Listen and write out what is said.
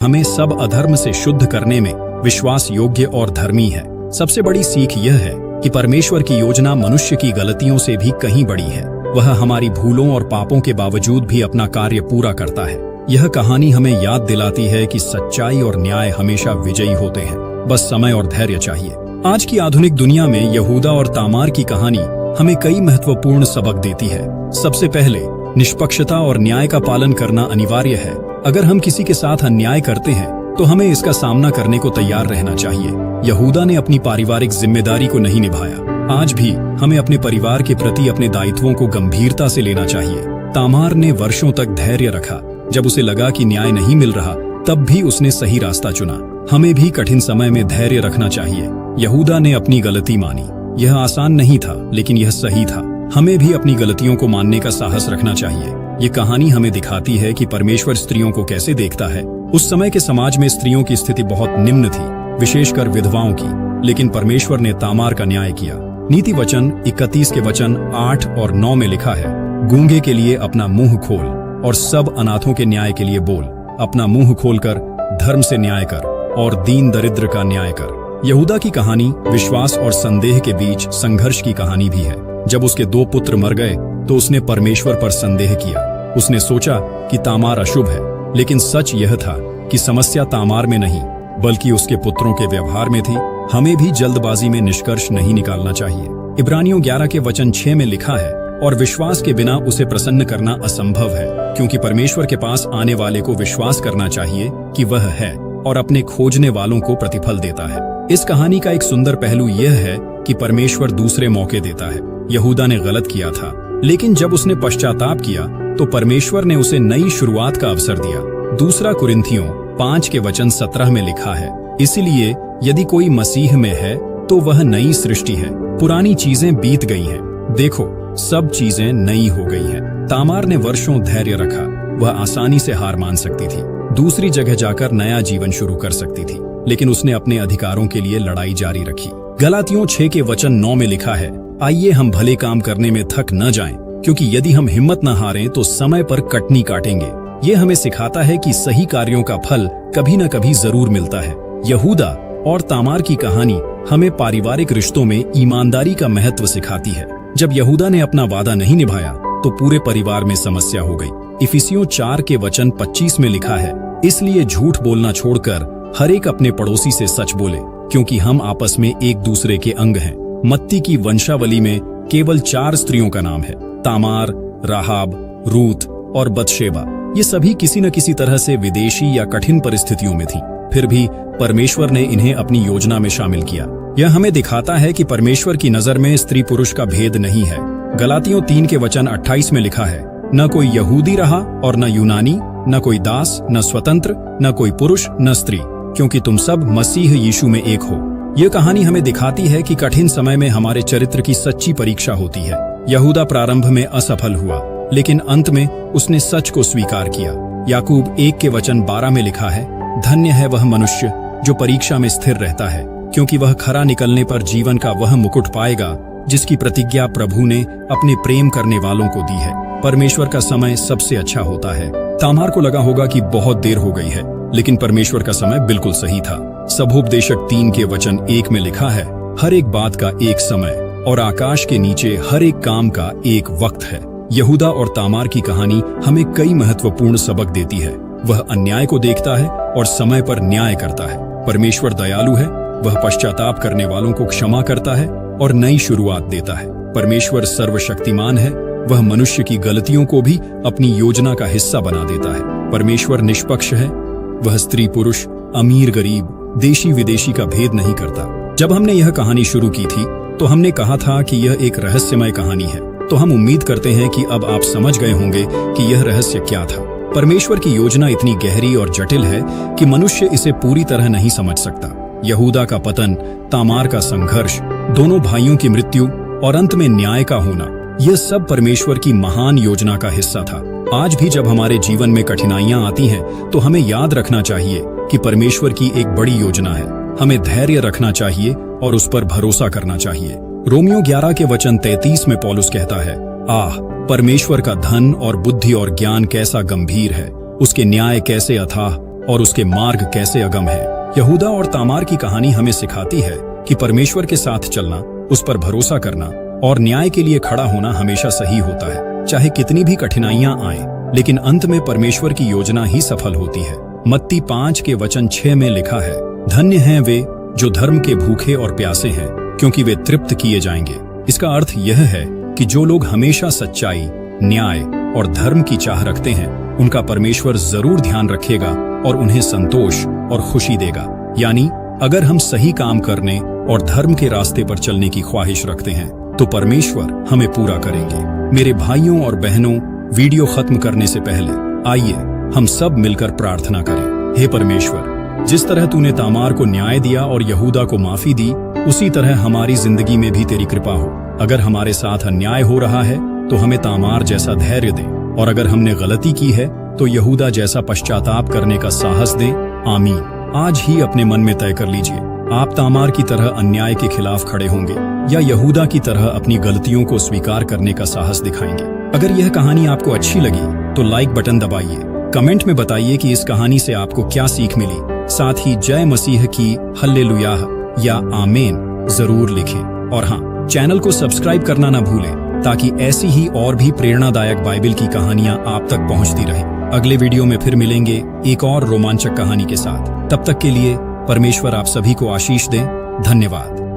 हमें सब अधर्म से शुद्ध करने में विश्वास योग्य और धर्मी है। सबसे बड़ी सीख यह है कि परमेश्वर की योजना मनुष्य की गलतियों से भी कहीं बड़ी है। वह हमारी भूलों और पापों के बावजूद भी अपना कार्य पूरा करता है। यह कहानी हमें याद दिलाती है कि सच्चाई और न्याय हमेशा विजयी होते हैं, बस समय और धैर्य चाहिए। आज की आधुनिक दुनिया में यहूदा और तामार की कहानी हमें कई महत्वपूर्ण सबक देती है। सबसे पहले, निष्पक्षता और न्याय का पालन करना अनिवार्य है। अगर हम किसी के साथ अन्याय करते हैं तो हमें इसका सामना करने को तैयार रहना चाहिए। यहूदा ने अपनी पारिवारिक जिम्मेदारी को नहीं निभाया। आज भी हमें अपने परिवार के प्रति अपने दायित्वों को गंभीरता से लेना चाहिए। तामार ने वर्षों तक धैर्य रखा। जब उसे लगा कि न्याय नहीं मिल रहा, तब भी उसने सही रास्ता चुना। हमें भी कठिन समय में धैर्य रखना चाहिए। यहूदा ने अपनी गलती मानी। यह आसान नहीं था, लेकिन यह सही था। हमें भी अपनी गलतियों को मानने का साहस रखना चाहिए। ये कहानी हमें दिखाती है कि परमेश्वर स्त्रियों को कैसे देखता है। उस समय के समाज में स्त्रियों की स्थिति बहुत निम्न थी, विशेषकर विधवाओं की, लेकिन परमेश्वर ने तामार का न्याय किया। नीति वचन 31 के वचन 8 और 9 में लिखा है, गूंगे के लिए अपना मुंह खोल और सब अनाथों के न्याय के लिए बोल। अपना मुंह खोलकर धर्म से न्याय कर और दीन दरिद्र का न्याय कर। यहूदा की कहानी विश्वास और संदेह के बीच संघर्ष की कहानी भी है। जब उसके 2 पुत्र मर गए तो उसने परमेश्वर पर संदेह किया। उसने सोचा कि तामार अशुभ है, लेकिन सच यह था कि समस्या तामार में नहीं, बल्कि उसके पुत्रों के व्यवहार में थी। हमें भी जल्दबाजी में निष्कर्ष नहीं निकालना चाहिए। इब्रानियों 11 के वचन 6 में लिखा है, और विश्वास के बिना उसे प्रसन्न करना असंभव है, क्योंकि परमेश्वर के पास आने वाले को विश्वास करना चाहिए कि वह है और अपने खोजने वालों को प्रतिफल देता है। इस कहानी का एक सुंदर पहलू यह है कि परमेश्वर दूसरे मौके देता है। यहूदा ने गलत किया था, लेकिन जब उसने पश्चाताप किया तो परमेश्वर ने उसे नई शुरुआत का अवसर दिया। दूसरा कुरिन्थियों 5 के वचन 17 में लिखा है, इसलिए यदि कोई मसीह में है तो वह नई सृष्टि है, पुरानी चीजें बीत गई हैं, देखो सब चीजें नई हो गई हैं। तामार ने वर्षों धैर्य रखा। वह आसानी से हार मान सकती थी, दूसरी जगह जाकर नया जीवन शुरू कर सकती थी, लेकिन उसने अपने अधिकारों के लिए लड़ाई जारी रखी। गलातियों 6 के वचन 9 में लिखा है, आइए हम भले काम करने में थक न जाएं, क्योंकि यदि हम हिम्मत न हारें तो समय पर कटनी काटेंगे। ये हमें सिखाता है कि सही कार्यों का फल कभी न कभी जरूर मिलता है। यहूदा और तामार की कहानी हमें पारिवारिक रिश्तों में ईमानदारी का महत्व सिखाती है। जब यहूदा ने अपना वादा नहीं निभाया तो पूरे परिवार में समस्या हो गई। इफिसियों 4 के वचन 25 में लिखा है, इसलिए झूठ बोलना छोड़कर हर एक अपने पड़ोसी से सच बोले, क्योंकि हम आपस में एक दूसरे के अंग हैं। मत्ती की वंशावली में केवल 4 स्त्रियों का नाम है, तामार, राहाब, रूथ और बतशेबा। ये सभी किसी न किसी तरह से विदेशी या कठिन परिस्थितियों में थीं। फिर भी परमेश्वर ने इन्हें अपनी योजना में शामिल किया। यह हमें दिखाता है कि परमेश्वर की नजर में स्त्री पुरुष का भेद नहीं है। गलातियों 3 के वचन 28 में लिखा है, न कोई यहूदी रहा और न यूनानी, न कोई दास न स्वतंत्र, न कोई पुरुष न स्त्री, क्योंकि तुम सब मसीह यीशु में एक हो। यह कहानी हमें दिखाती है कि कठिन समय में हमारे चरित्र की सच्ची परीक्षा होती है। यहूदा प्रारंभ में असफल हुआ, लेकिन अंत में उसने सच को स्वीकार किया। याकूब 1 के वचन 12 में लिखा है, धन्य है वह मनुष्य जो परीक्षा में स्थिर रहता है, क्योंकि वह खरा निकलने पर जीवन का वह मुकुट पाएगा जिसकी प्रतिज्ञा प्रभु ने अपने प्रेम करने वालों को दी है। परमेश्वर का समय सबसे अच्छा होता है। तामार को लगा होगा कि बहुत देर हो गई है, लेकिन परमेश्वर का समय बिल्कुल सही था। सबोपदेशक 3 के वचन 1 में लिखा है, हर एक बात का एक समय और आकाश के नीचे हर एक काम का एक वक्त है। यहूदा और तामार की कहानी हमें कई महत्वपूर्ण सबक देती है। वह अन्याय को देखता है और समय पर न्याय करता है। परमेश्वर दयालु है, वह पश्चाताप करने वालों को क्षमा करता है और नई शुरुआत देता है। परमेश्वर सर्वशक्तिमान है, वह मनुष्य की गलतियों को भी अपनी योजना का हिस्सा बना देता है। परमेश्वर निष्पक्ष है, वह स्त्री पुरुष, अमीर गरीब, देशी विदेशी का भेद नहीं करता। जब हमने यह कहानी शुरू की थी तो हमने कहा था कि यह एक रहस्यमय कहानी है, तो हम उम्मीद करते हैं कि अब आप समझ गए होंगे कि यह रहस्य क्या था। परमेश्वर की योजना इतनी गहरी और जटिल है कि मनुष्य इसे पूरी तरह नहीं समझ सकता। यहूदा का पतन, तामार का संघर्ष, दोनों भाइयों की मृत्यु और अंत में न्याय का होना, यह सब परमेश्वर की महान योजना का हिस्सा था। आज भी जब हमारे जीवन में कठिनाइयां आती हैं, तो हमें याद रखना चाहिए कि परमेश्वर की एक बड़ी योजना है। हमें धैर्य रखना चाहिए और उस पर भरोसा करना चाहिए। रोमियो 11 के वचन 33 में पौलुस कहता है, आह, परमेश्वर का धन और बुद्धि और ज्ञान कैसा गंभीर है, उसके न्याय कैसे अथाह और उसके मार्ग कैसे अगम है। यहूदा और तामार की कहानी हमें सिखाती है कि परमेश्वर के साथ चलना, उस पर भरोसा करना और न्याय के लिए खड़ा होना हमेशा सही होता है, चाहे कितनी भी कठिनाइयां आएं, लेकिन अंत में परमेश्वर की योजना ही सफल होती है। मत्ती 5:6 में लिखा है, धन्य हैं वे जो धर्म के भूखे और प्यासे हैं, क्योंकि वे तृप्त किए जाएंगे। इसका अर्थ यह है कि जो लोग हमेशा सच्चाई, न्याय और धर्म की चाह रखते हैं, उनका परमेश्वर जरूर ध्यान रखेगा और उन्हें संतोष और खुशी देगा। यानी अगर हम सही काम करने और धर्म के रास्ते पर चलने की ख्वाहिश रखते हैं तो परमेश्वर हमें पूरा करेंगे। मेरे भाइयों और बहनों, वीडियो खत्म करने से पहले आइए हम सब मिलकर प्रार्थना करें। हे परमेश्वर, जिस तरह तूने तामार को न्याय दिया और यहूदा को माफी दी, उसी तरह हमारी जिंदगी में भी तेरी कृपा हो। अगर हमारे साथ अन्याय हो रहा है तो हमें तामार जैसा धैर्य दे, और अगर हमने गलती की है तो यहूदा जैसा पश्चाताप करने का साहस दे। आमीन। आज ही अपने मन में तय कर लीजिए, आप तामार की तरह अन्याय के खिलाफ खड़े होंगे या यहूदा की तरह अपनी गलतियों को स्वीकार करने का साहस दिखाएंगे। अगर यह कहानी आपको अच्छी लगी तो लाइक बटन दबाइए, कमेंट में बताइए कि इस कहानी से आपको क्या सीख मिली। साथ ही जय मसीह की हल्लेलुयाह या आमीन जरूर लिखें। और हाँ, चैनल को सब्सक्राइब करना ना भूलें ताकि ऐसी ही और भी प्रेरणादायक बाइबल की कहानियां आप तक पहुंचती रहें। अगले वीडियो में फिर मिलेंगे एक और रोमांचक कहानी के साथ। तब तक के लिए परमेश्वर आप सभी को आशीष दें। धन्यवाद।